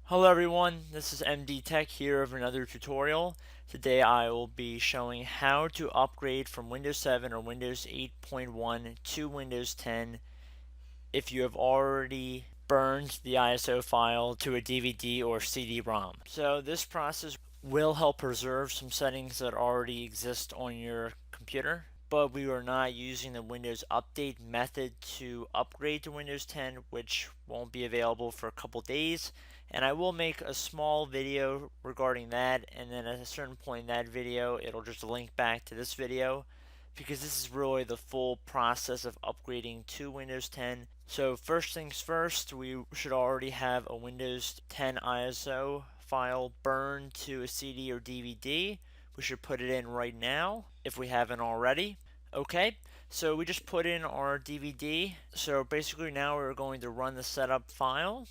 Hello everyone, this is MD Tech here with another tutorial. Today I will be showing how to upgrade from Windows 7 or Windows 8.1 to Windows 10 if you have already burned the ISO file to a DVD or CD-ROM. So this process will help preserve some settings that already exist on your computer, but we are not using the Windows Update method to upgrade to Windows 10, which won't be available for a couple days. And I will make a small video regarding that, and then at a certain point in that video, it'll just link back to this video because this is really the full process of upgrading to Windows 10. So first things first, we should already have a Windows 10 ISO file burned to a CD or DVD. We should put it in right now if we haven't already. Okay, so we just put in our DVD. So basically now we're going to run the setup file.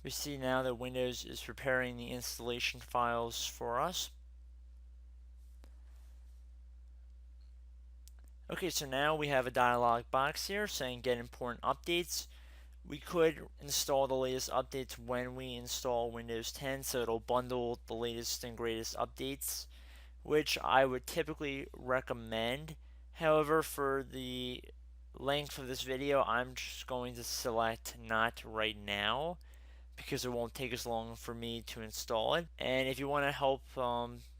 We see now that Windows is preparing the installation files for us. Okay, so now we have a dialog box here saying get important updates. We could install the latest updates when we install Windows 10, so it'll bundle the latest and greatest updates, which I would typically recommend. However, for the length of this video, I'm just going to select not right now because it won't take as long for me to install it. And if you want to help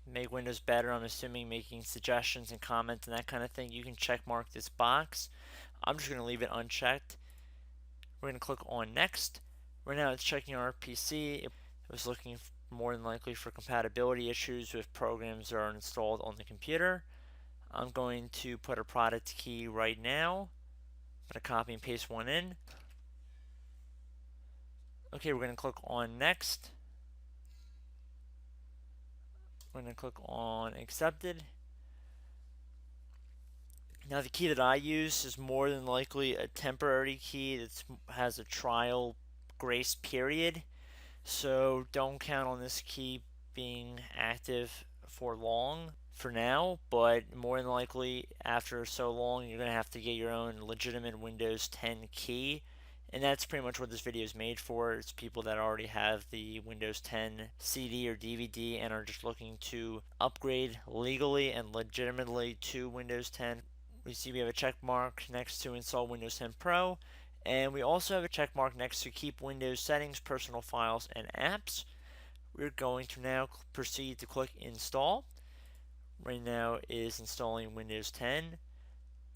make Windows better, I'm assuming making suggestions and comments and that kind of thing, you can check mark this box. I'm just going to leave it unchecked. We're going to click on next. Right now it's checking our PC. It was looking more than likely for compatibility issues with programs that are installed on the computer. I'm going to put a product key right now. I'm going to copy and paste one in. Okay, we're going to click on next. We're going to click on accepted. Now the key that I use is more than likely a temporary key that has a trial grace period. So don't count on this key being active for long for now, but more than likely after so long you're going to have to get your own legitimate Windows 10 key. And that's pretty much what this video is made for. It's people that already have the Windows 10 CD or DVD and are just looking to upgrade legally and legitimately to Windows 10. We see we have a check mark next to install Windows 10 Pro, and we also have a check mark next to keep Windows settings, personal files, and apps. We're going to now proceed to click install. Right now it is installing Windows 10.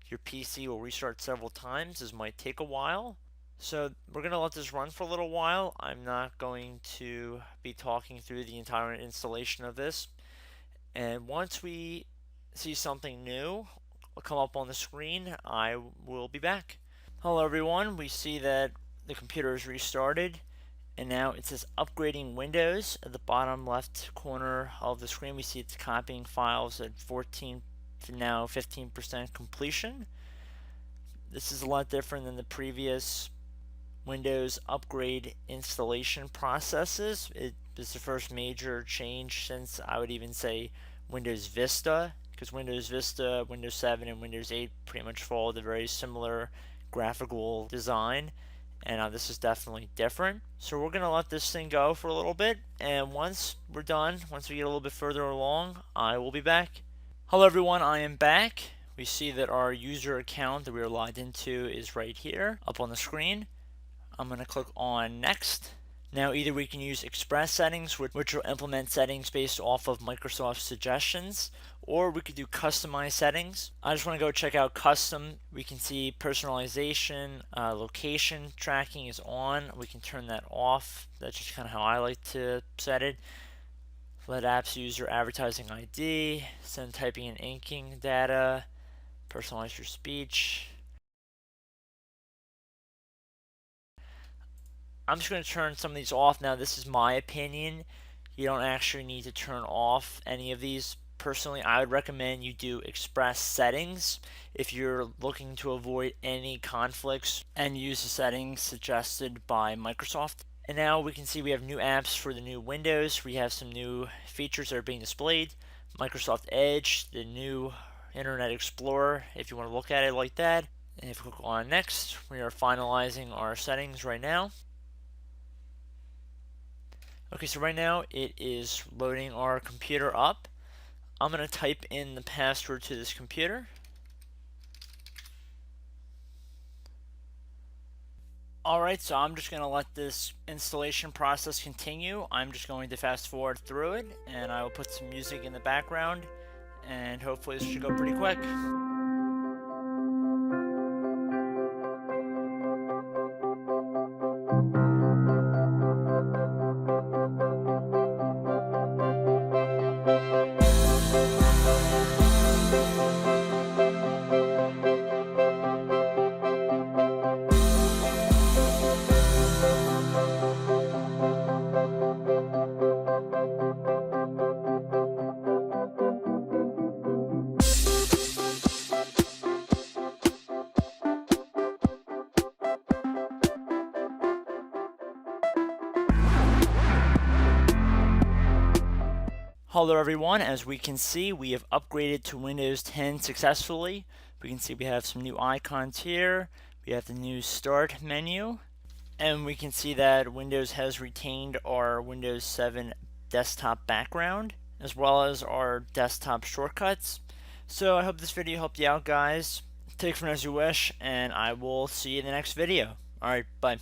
Your PC will restart several times. This might take a while. So we're going to let this run for a little while. I'm not going to be talking through the entire installation of this. And once we see something new come up on the screen, I will be back. Hello everyone, we see that the computer is restarted and now it says upgrading Windows. At the bottom left corner of the screen we see it's copying files at 14 to now 15% completion. This is a lot different than the previous Windows upgrade installation processes. It is the first major change since I would even say Windows Vista, because Windows Vista, Windows 7, and Windows 8 pretty much follow the very similar graphical design, and this is definitely different. So we're going to let this thing go for a little bit, and once we're done, once we get a little bit further along, I will be back. Hello everyone, I am back. We see that our user account that we are logged into is right here up on the screen. I'm going to click on next. Now either we can use Express settings, which will implement settings based off of Microsoft's suggestions, or we could do customized settings. I just want to go check out custom. We can see personalization, location tracking is on. We can turn that off. That's just kind of how I like to set it. Let apps use your advertising ID, send typing and inking data, personalize your speech. I'm just going to turn some of these off. Now this is my opinion. You don't actually need to turn off any of these. Personally, I would recommend you do Express settings if you're looking to avoid any conflicts and use the settings suggested by Microsoft. And now we can see we have new apps for the new Windows. We have some new features that are being displayed. Microsoft Edge, the new Internet Explorer if you want to look at it like that. And if we click on next, we are finalizing our settings right now. Okay, so right now it is loading our computer up. I'm going to type in the password to this computer. Alright, so I'm just going to let this installation process continue. I'm just going to fast forward through it, and I will put some music in the background, and hopefully this should go pretty quick. Hello everyone, as we can see we have upgraded to Windows 10 successfully. We can see we have some new icons here, we have the new start menu, and we can see that Windows has retained our Windows 7 desktop background as well as our desktop shortcuts. So I hope this video helped you out, guys. Take it from as you wish, and I will see you in the next video. Alright, bye.